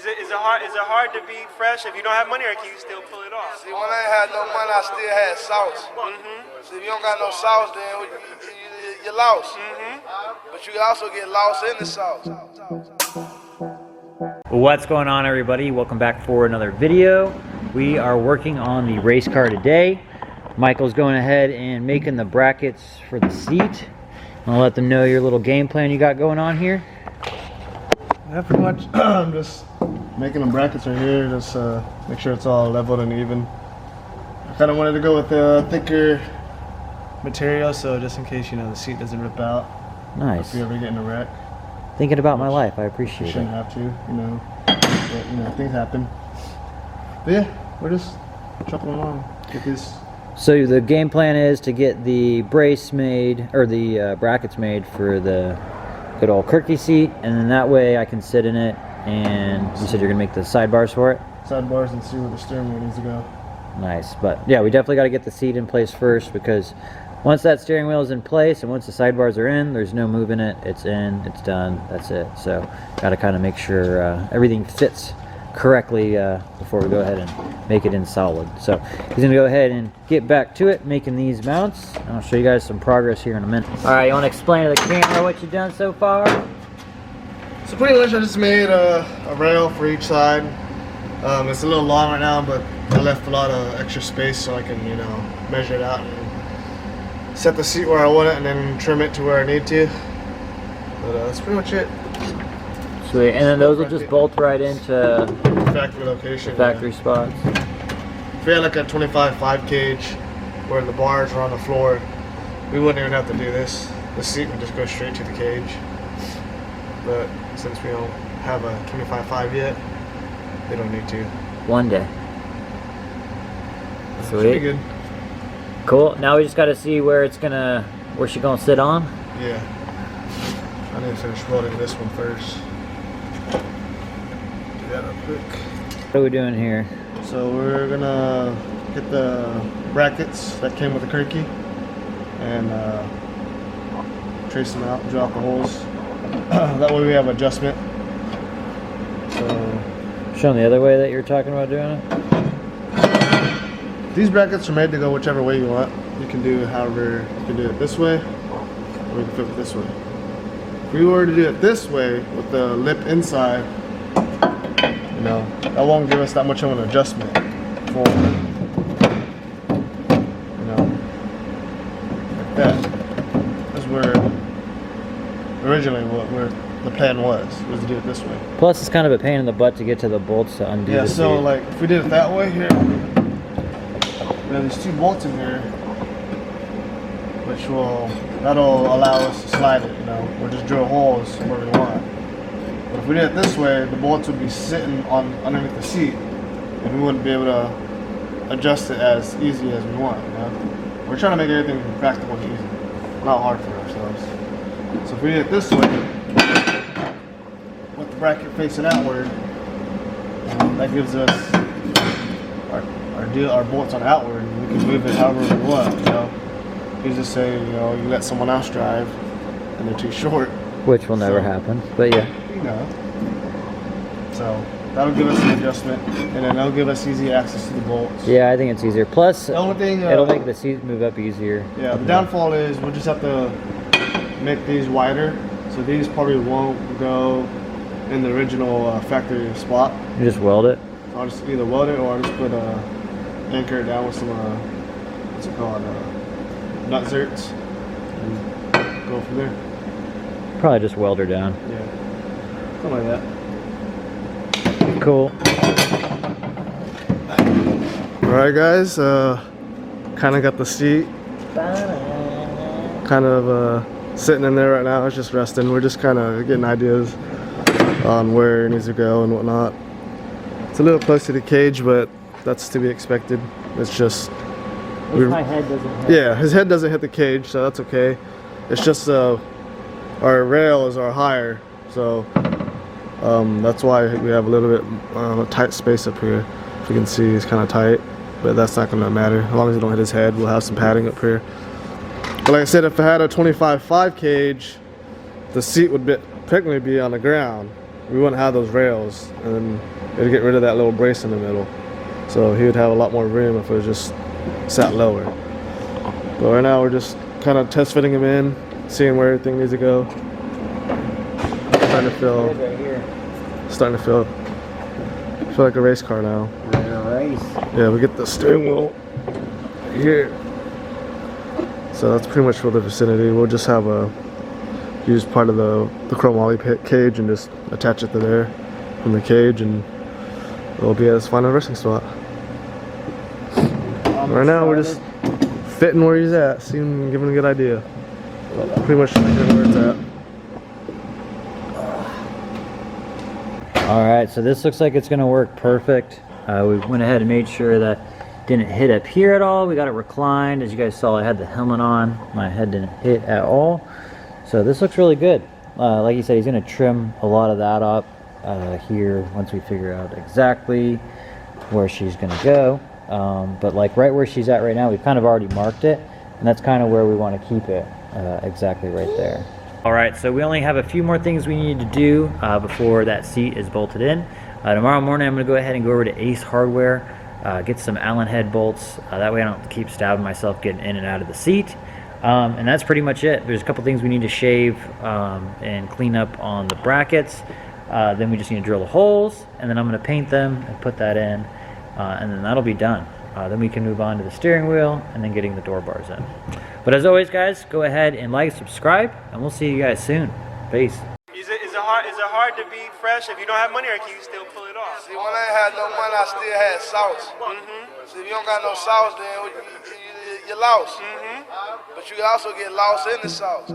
Is it hard to be fresh if you don't have money, or can you still pull it off? See, when I ain't had no money, I still had sauce. See, if you don't got no sauce, then you're lost. But you can also get lost in the sauce. What's going on, everybody? Welcome back for another video. We are working on the race car today. Michael's going ahead and making the brackets for the seat. I'll let them know your little game plan you got going on here. Yeah, pretty much. I'm just making the brackets right here, just make sure it's all leveled and even. I kind of wanted to go with the thicker material, so just in case, you know, the seat doesn't rip out. Nice. If you ever get in a wreck. Thinking about my life, I appreciate it. You shouldn't have to, you know. But, you know, things happen. But yeah, we're just trucking along. Get this. So the game plan is to get the brace made, or the brackets made for the good old Kirky seat, and then that way I can sit in it. And you said you're gonna make the sidebars for it? Sidebars, and see where the steering wheel needs to go. Nice, but yeah, we definitely got to get the seat in place first, because once that steering wheel is in place and once the sidebars are in, there's no moving it. It's in, it's done, that's it. So got to kind of make sure everything fits correctly before we go ahead and make it in solid. So he's gonna go ahead and get back to it, making these mounts, and I'll show you guys some progress here in a minute. All right, you want to explain to the camera what you've done so far? So pretty much I just made a rail for each side. It's a little long right now, but I left a lot of extra space so I can, you know, measure it out and set the seat where I want it, and then trim it to where I need to. But that's pretty much it. Sweet, and then those will just bolt right into factory location. Factory spots. If we had like a 25/5 cage where the bars are on the floor, we wouldn't even have to do this. The seat would just go straight to the cage. But since we don't have a 25/5 yet, they don't need to. One day. Sweet. Pretty good. Cool. Now we just got to see where she's gonna sit on. Yeah. I need to finish welding this one first. Do that real quick. What are we doing here? So we're gonna get the brackets that came with the Kirky and trace them out, drill out the holes. That way we have adjustment. So show them the other way that you're talking about doing it. These brackets are made to go whichever way you want. You can do however, you can do it this way, or you can flip it this way. If we were to do it this way with the lip inside, you know, that won't give us that much of an adjustment forward. You know, like that. That's where originally where the plan was to do it this way. Plus, it's kind of a pain in the butt to get to the bolts to undo. Yeah, the so seat. like if we did it that way here, we have these two bolts in here, that'll allow us to slide it. You know, or just drill holes where we want. But if we did it this way, the bolts would be sitting underneath the seat, and we wouldn't be able to adjust it as easy as we want. You know, we're trying to make everything practical and easy, not hard for ourselves. So if we did it this way, with the bracket facing outward, that gives us our bolts on outward, and we can move it however we want. You know, you just say, you know, you let someone else drive, and they're too short, which will never happen. But yeah, you know. So that'll give us an adjustment, and then that'll give us easy access to the bolts. Yeah, I think it's easier. Plus, the only thing it'll make the seat move up easier. Yeah, the downfall is we'll just have to make these wider, so these probably won't go in the original factory spot. You just weld it? I'll just either weld it, or I'll just put anchor it down with some what's it called, nut zerts, and go from there. Probably just weld her down. Yeah, something like that. Cool. Alright guys, kind of got the seat kind of sitting in there right now. It's just resting. We're just kind of getting ideas on where it needs to go and whatnot. It's a little close to the cage, but that's to be expected. It's just my head doesn't hit. Yeah, his head doesn't hit the cage, so that's okay. It's just our rails are higher, so that's why we have a little bit tight space up here. If you can see, it's kind of tight, but that's not going to matter. As long as it don't hit his head, we'll have some padding up here. But like I said, if I had a 25/5 cage, the seat would technically be on the ground. we wouldn't have those rails, and it'd get rid of that little brace in the middle. So he would have a lot more room if it was just sat lower. But right now we're just kind of test fitting him in, seeing where everything needs to go. Starting to feel like a race car now. Yeah, we get the steering wheel here. So that's pretty much for the vicinity. We'll just have use part of the chromoly cage and just attach it to there from the cage, and it'll be his final resting spot. Right now we're just fitting where he's at, seeing, giving a good idea. Pretty much where it's at. Alright, so this looks like it's going to work perfect. We went ahead and made sure that it didn't hit up here at all. We got it reclined. As you guys saw, I had the helmet on. My head didn't hit at all. So this looks really good. Like you said, he's going to trim a lot of that up here once we figure out exactly where she's going to go. But like right where she's at right now, we've kind of already marked it. And that's kind of where we want to keep it, exactly right there. Alright, so we only have a few more things we need to do before that seat is bolted in. Tomorrow morning I'm going to go ahead and go over to Ace Hardware, get some Allen head bolts. That way I don't have to keep stabbing myself getting in and out of the seat. And that's pretty much it. There's a couple things we need to shave and clean up on the brackets. Then we just need to drill the holes, and then I'm going to paint them and put that in, and then that'll be done. Then we can move on to the steering wheel and then getting the door bars in. But as always, guys, go ahead and like, subscribe, and we'll see you guys soon. Peace. Is it hard to be fresh if you don't have money, or can you still pull it off? See, when I ain't had no money, I still had sauce. See, if you don't got no sauce, then you lost. But you can also get lost in the sauce.